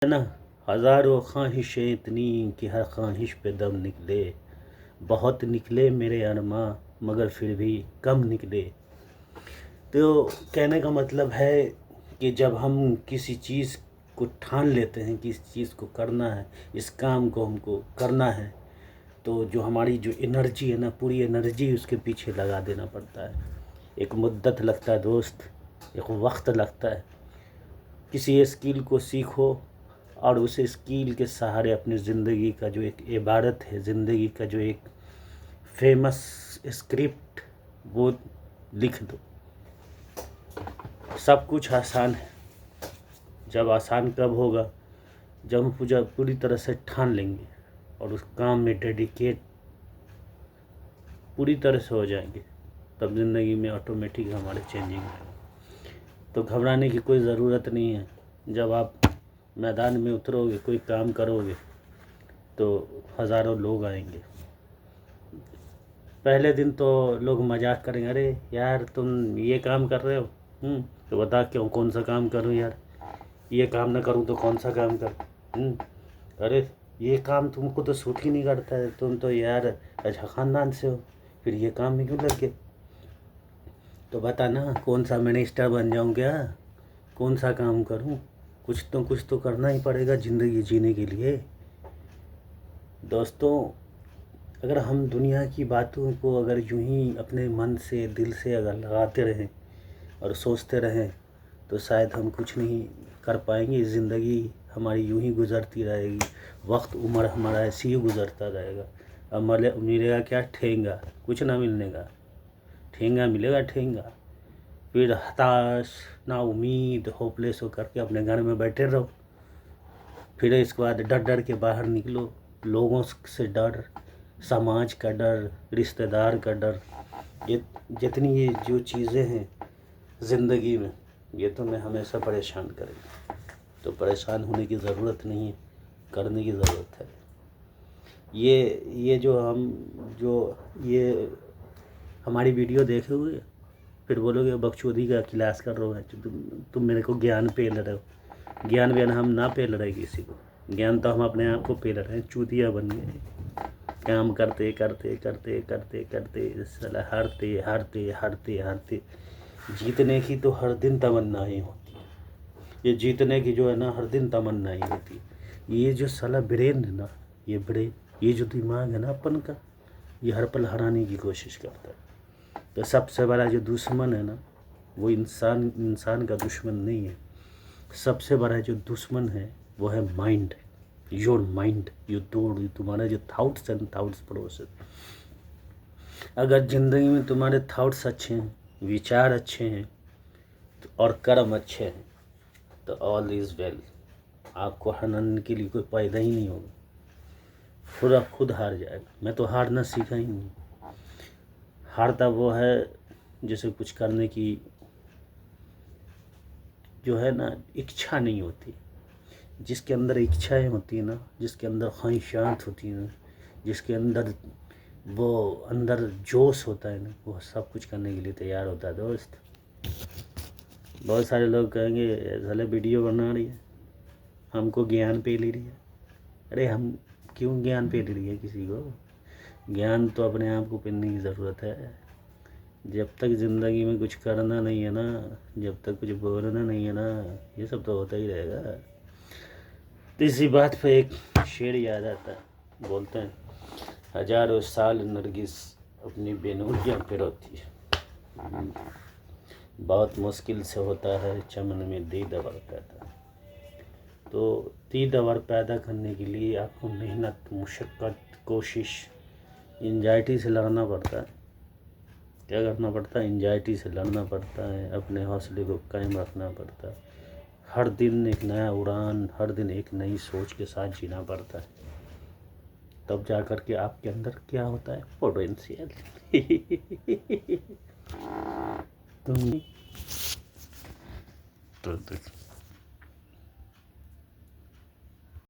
है ना। हज़ारों ख्वाहिशें इतनी कि हर ख्वाहिश पे दम निकले, बहुत निकले मेरे अरमा मगर फिर भी कम निकले। तो कहने का मतलब है कि जब हम किसी चीज़ को ठान लेते हैं कि इस चीज़ को करना है, इस काम को हमको करना है, तो जो हमारी जो एनर्जी है ना, पूरी एनर्जी उसके पीछे लगा देना पड़ता है। एक मुद्दत लगता है दोस्त, एक वक्त लगता है। किसी स्किल को सीखो और उस स्किल के सहारे अपनी ज़िंदगी का जो एक इबारत है, ज़िंदगी का जो एक फेमस स्क्रिप्ट, वो लिख दो। सब कुछ आसान है। जब आसान कब होगा? जब हम पूरी तरह से ठान लेंगे और उस काम में डेडिकेट पूरी तरह से हो जाएंगे, तब ज़िंदगी में ऑटोमेटिक हमारे चेंजिंग आएगा। तो घबराने की कोई ज़रूरत नहीं है। जब आप मैदान में उतरोगे, कोई काम करोगे, तो हज़ारों लोग आएंगे। पहले दिन तो लोग मजाक करेंगे, अरे यार तुम ये काम कर रहे हो, तो बता क्यों, कौन सा काम करूं यार, ये काम ना करूं तो कौन सा काम कर। अरे ये काम तुमको तो सूट ही नहीं करता है, तुम तो यार अच्छा ख़ानदान से हो, फिर ये काम में क्यों लग गए? तो बता ना, कौन सा मिनिस्टर बन जाऊं क्या, कौन सा काम करूं? कुछ तो करना ही पड़ेगा ज़िंदगी जीने के लिए। दोस्तों, अगर हम दुनिया की बातों को अगर यूं ही अपने मन से, दिल से अगर लगाते रहें और सोचते रहें, तो शायद हम कुछ नहीं कर पाएंगे। ज़िंदगी हमारी यूं ही गुज़रती रहेगी, वक्त उम्र हमारा ऐसे ही गुज़रता रहेगा। अब मिलेगा क्या? ठेंगा, कुछ ना मिलने का। ठेंगा मिलेगा, ठेंगा। फिर हताश, ना उम्मीद, होपलेस होकर के अपने घर में बैठे रहो। फिर इसके बाद डर डर के बाहर निकलो। लोगों से डर, समाज का डर, रिश्तेदार का डर, ये जितनी ये जो चीज़ें हैं ज़िंदगी में, ये तो मैं हमेशा परेशान करेंगे। तो परेशान होने की ज़रूरत नहीं है, करने की ज़रूरत है। ये जो ये हमारी वीडियो देखे हुए फिर बोलोगे बकचोदी का क्लास कर रहे हो, तुम मेरे को ज्ञान पेल रहे हो। ज्ञान व्यान हम ना पेल रहे किसी को, ज्ञान तो हम अपने आप को पेल रहे हैं। चूतिया बन गए, काम करते करते करते करते करते साला हारते हारते हारते हारते। जीतने की तो हर दिन तमन्ना ही होती है। ये जीतने की जो है ना, हर दिन तमन्ना ही होती है। ये जो साला ब्रेन है ना, ये जो दिमाग है ना अपन का, ये हर पल हराने की कोशिश करता है। तो सबसे बड़ा जो दुश्मन है ना, वो इंसान का दुश्मन नहीं है। सबसे बड़ा जो दुश्मन है वो है माइंड, योर माइंड, तुम्हारा जो थाउट्स एंड थाउट्स प्रोसेस। अगर ज़िंदगी में तुम्हारे थाउट्स अच्छे हैं, विचार अच्छे हैं, और कर्म अच्छे हैं, तो ऑल इज़ वेल। आपको हारने के लिए कोई पैदा ही नहीं होगा, खुद हार जाएगा। मैं तो हारना सीखा ही नहीं। हारता वो है जिसे कुछ करने की जो है ना इच्छा नहीं होती। जिसके अंदर इच्छाएं होती है ना, जिसके अंदर ख्वाहिशात होती हैं ना, जिसके अंदर वो अंदर जोश होता है ना, वो सब कुछ करने के लिए तैयार होता है दोस्त। बहुत सारे लोग कहेंगे साले वीडियो बना रही है, हमको ज्ञान पे ले रही है। अरे हम क्यों ज्ञान पे ले रही है किसी को? ज्ञान तो अपने आप को पीने की ज़रूरत है। जब तक ज़िंदगी में कुछ करना नहीं है ना, जब तक कुछ बोलना नहीं है ना, ये सब तो होता ही रहेगा। तो इसी बात पे एक शेर याद आता है, बोलते हैं, हजारों साल नरगिस अपनी बेनूरियाँ पे रोती है, बहुत मुश्किल से होता है चमन में दीदावर पैदा। तो दीदावर पैदा करने के लिए आपको मेहनत, मुशक्क़त, कोशिश, एंजाइटी से लड़ना पड़ता है। क्या करना पड़ता है? एंजाइटी से लड़ना पड़ता है, अपने हौसले को कायम रखना पड़ता है। हर दिन एक नया उड़ान, हर दिन एक नई सोच के साथ जीना पड़ता है। तब जा कर के आपके अंदर क्या होता है? पोटेंशियल। तुम तो